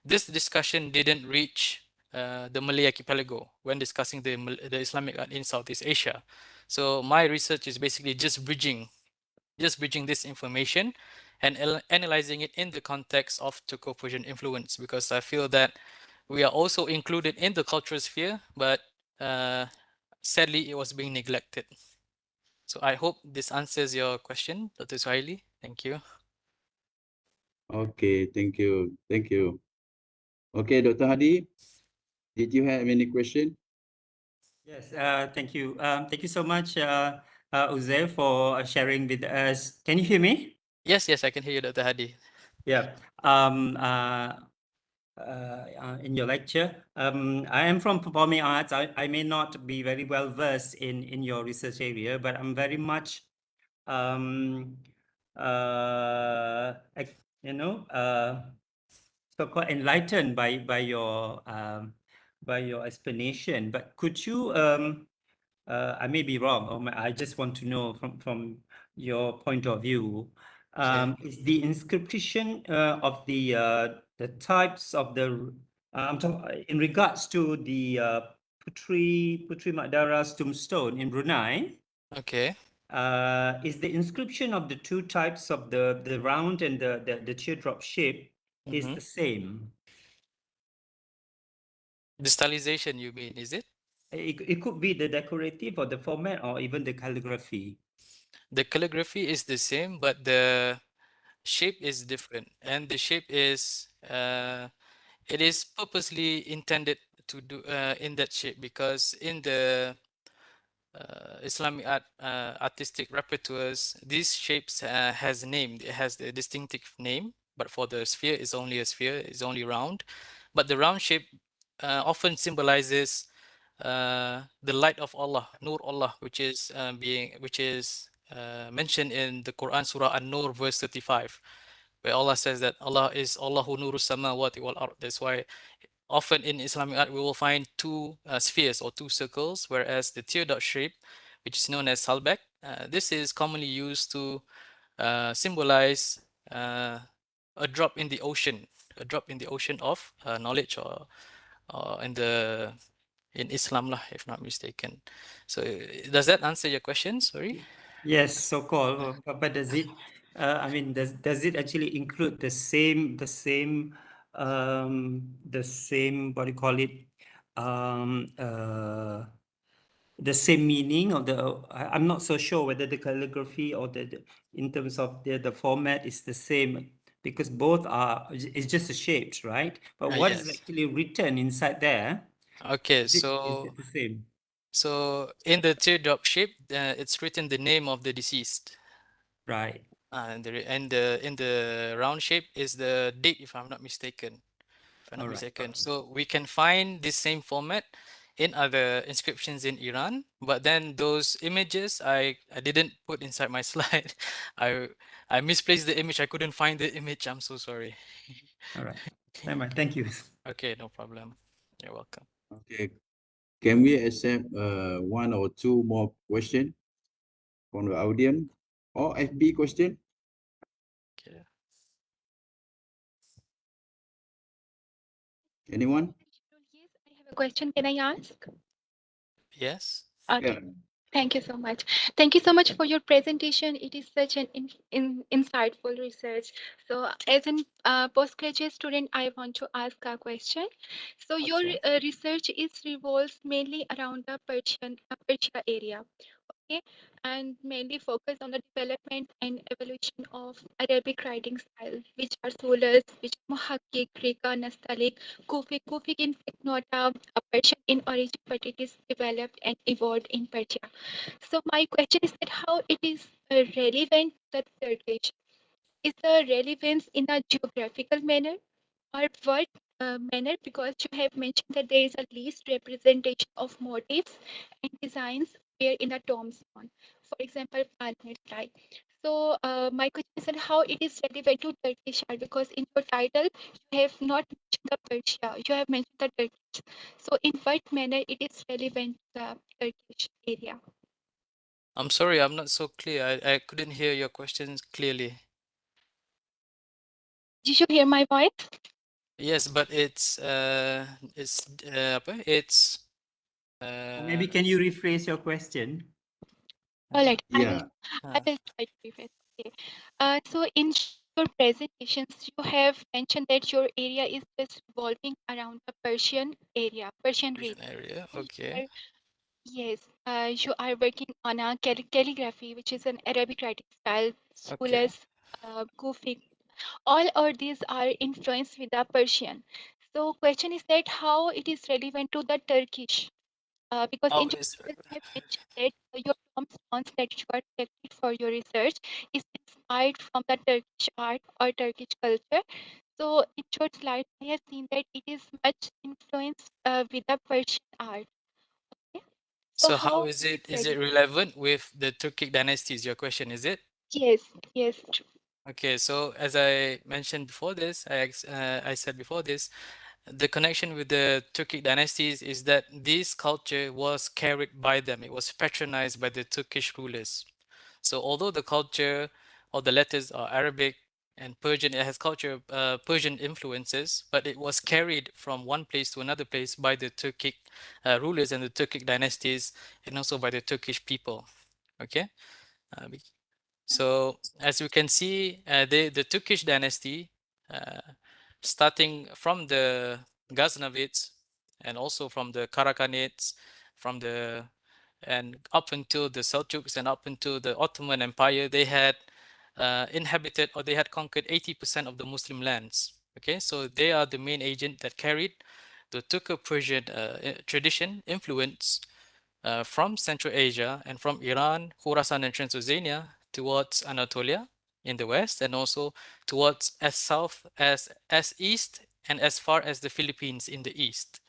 this discussion didn't reach the Malay archipelago when discussing the Islamic art in Southeast Asia. So my research is basically just bridging this information and analyzing it in the context of Turco-Persian influence, because I feel that we are also included in the cultural sphere, but uh, sadly it was being neglected. So I hope this answers your question, Dr. Swahili. Thank you. Okay, thank you. Thank you. Okay, Dr. Hadi, did you have any question? Yes, thank you. Thank you so much, Uzair, for sharing with us. Can you hear me? Yes, I can hear you, Dr. Hadi. Yeah. In your lecture, I am from performing arts. I may not be very well versed in your research area, but I'm very much, um, you know, so quite enlightened by your explanation. But could you I may be wrong, or I just want to know from your point of view. Okay. Is the inscription of the types of the in regards to the Putri Madara's tombstone in Brunei? Okay. Is the inscription of the two types of the round and the teardrop shape is Mm-hmm. the same? The stylization, you mean, is it? It could be the decorative or the format or even the calligraphy. The calligraphy is the same, but the shape is different, and the shape is it is purposely intended to do in that shape, because in the Islamic artistic repertoires, these shapes has name. It has the distinctive name, but for the sphere, it's only a sphere. It's only round, but the round shape often symbolizes the light of Allah, Nur Allah, which is mentioned in the Quran Surah An-Nur verse 35, where Allah says that Allah is Allahu Nuru Samawati wal Ard. That's why often in Islamic art we will find two spheres or two circles, whereas the teardrop shape, which is known as salbek, this is commonly used to symbolize a drop in the ocean, a drop in the ocean of knowledge, or in in Islam lah, if not mistaken. So does that answer your question? Sorry. Yes, so-called, but does it, I mean, does it actually include the same, what do you call it, um, uh, the same meaning of I'm not so sure whether the calligraphy or in terms of the format is the same, because both are, it's just the shapes, right? But what is Yes. actually written inside there, Okay, is it the same? so in the teardrop shape, it's written the name of the deceased. Right. And in the round shape is the date, if I'm not mistaken. If I'm All not right. mistaken. Okay. So we can find this same format in other inscriptions in Iran, but then those images I didn't put inside my slide. I I misplaced the image. I couldn't find the image. I'm so sorry. All right. Never mind. Thank you. Okay, no problem. You're welcome. Okay. Can we accept one or two more questions from the audience or FB question? Okay. Anyone? Yes, I have a question. Can I ask? Yes. Okay. Yeah. Thank you so much. Thank you so much for your presentation. It is such an insightful research. So, as an postgraduate student, I want to ask a question. So, your Okay. research is revolves mainly around the Persia area, okay, and mainly focus on the development and evolution of Arabic writing style, which are Solus, which are Muhakkik, Rika, Nastaliq, Kufic. Kufic, in fact, not a Persian in origin, but it is developed and evolved in Persia. So my question is that how it is relevant to the Turkish? Is the relevance in a geographical manner or what manner? Because you have mentioned that there is a least representation of motifs and designs where in a tombstone, for example, palmate like. So my question is that how it is relevant to Turkish art, because in your title you have not mentioned the Persia, you have mentioned the Turkish. So in what manner it is relevant to the Turkish area? I'm sorry, I'm not so clear. I couldn't hear your questions clearly. Did you hear my voice? Yes, but apa? It's Maybe can you rephrase your question? All right, Yeah. I will try to rephrase. Okay. So in your presentations, you have mentioned that your area is just revolving around the Persian area, Persian region. Persian area. So Okay. yes, you are working on a calligraphy, which is an Arabic writing style, Okay. Sulas, Kufic. All of these are influenced with the Persian. So question is that how it is relevant to the Turkish, because How in is general, you have mentioned that your tombstones that you are selected for your research is inspired from the Turkish art or Turkish culture. So in your slide, I have seen that it is much influenced with the Persian art. Okay? So so how how is it is it relevant? relevant with the Turkic dynasties? Your question is it? Yes, yes, Okay, so as I mentioned before this, I said before this, the connection with the Turkic dynasties is that this culture was carried by them. It was patronized by the Turkish rulers. So although the culture or the letters are Arabic and Persian, it has culture Persian influences, but it was carried from one place to another place by the Turkic rulers and the Turkic dynasties, and also by the Turkish people. Okay. Uh, so as you can see, the Turkish dynasty, uh, starting from the Ghaznavids and also from the Karakhanids, from the and up until the Seljuks and up until the Ottoman Empire, they had inhabited or they had conquered 80% of the Muslim lands. Okay, so they are the main agent that carried the Turco-Persian tradition influence from Central Asia and from Iran, Khorasan, and Transylvania towards Anatolia in the west, and also towards as south as east and as far as the Philippines in the east.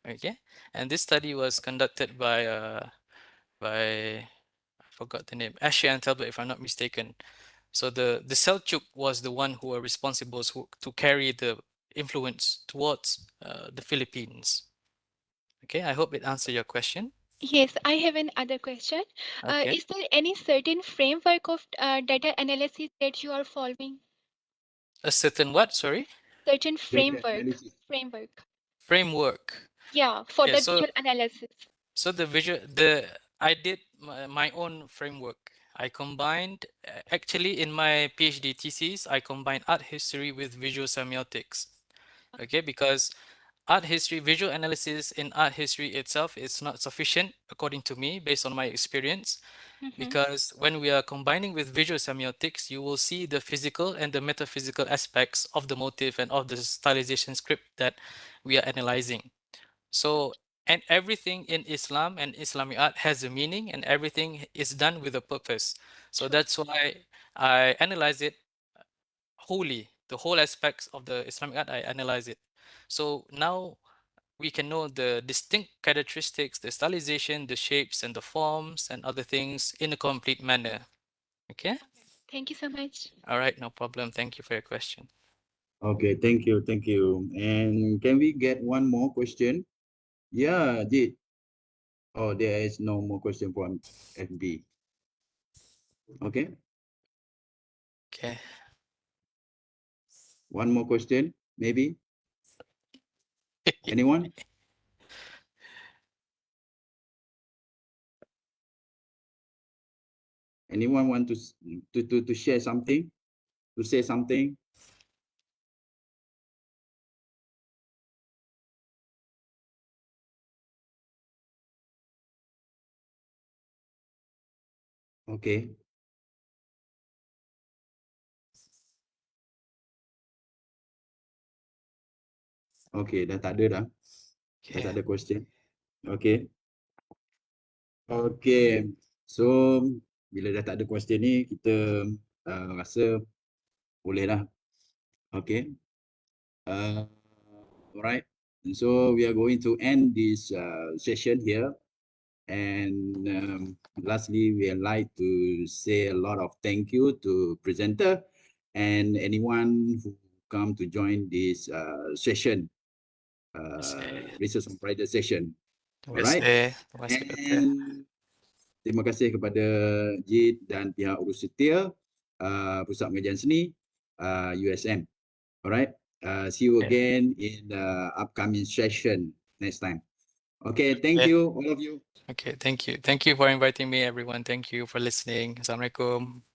Okay, and this study was conducted by I forgot the name, Ashia and Talbot, if I'm not mistaken. So the Seljuk was the one who were responsible to carry the influence towards the Philippines. Okay, I hope it answered your question. yes. I have another question. Okay. Is there any certain framework of data analysis that you are following? A certain what? Sorry? Certain Data framework, analysis. framework. Framework. Yeah, for Okay, the visual analysis. so I did my own framework. I combined, actually in my PhD thesis, I combined art history with visual semiotics. Okay, because visual analysis in art history itself is not sufficient, according to me, based on my experience. Because when we are combining with visual semiotics, you will see the physical and the metaphysical aspects of the motif and of the stylization script that we are analyzing. So, and everything in Islam and Islamic art has a meaning, and everything is done with a purpose. So that's why I analyze it wholly, the whole aspects of the Islamic art, I analyze it. So now we can know the distinct characteristics, the stylization, the shapes and the forms and other things in a complete manner. Okay? Thank you so much. All right, no problem. Thank you for your question. Okay, thank you, thank you. And can we get one more question? Yeah, Jit. Oh, there is no more question from FB. Okay, Okay. one more question, maybe. Anyone? Anyone want to share something? To say something? Okay. Okay, dah tak ada dah. Dah tak ada question. Okay. Okay. So, bila dah tak ada question ni, kita rasa boleh lah. Okay. Alright. And so we are going to end this session here. And lastly, we would like to say a lot of thank you to presenter and anyone who come to join this session, Research on Friday session. Alright. And terima kasih kepada JIT dan pihak urus setia, Pusat Pengajian Seni, USM. Alright. See you again in the upcoming session next time. Okay, thank you, all of you. Okay, thank you. Thank you for inviting me, everyone. Thank you for listening. Assalamualaikum.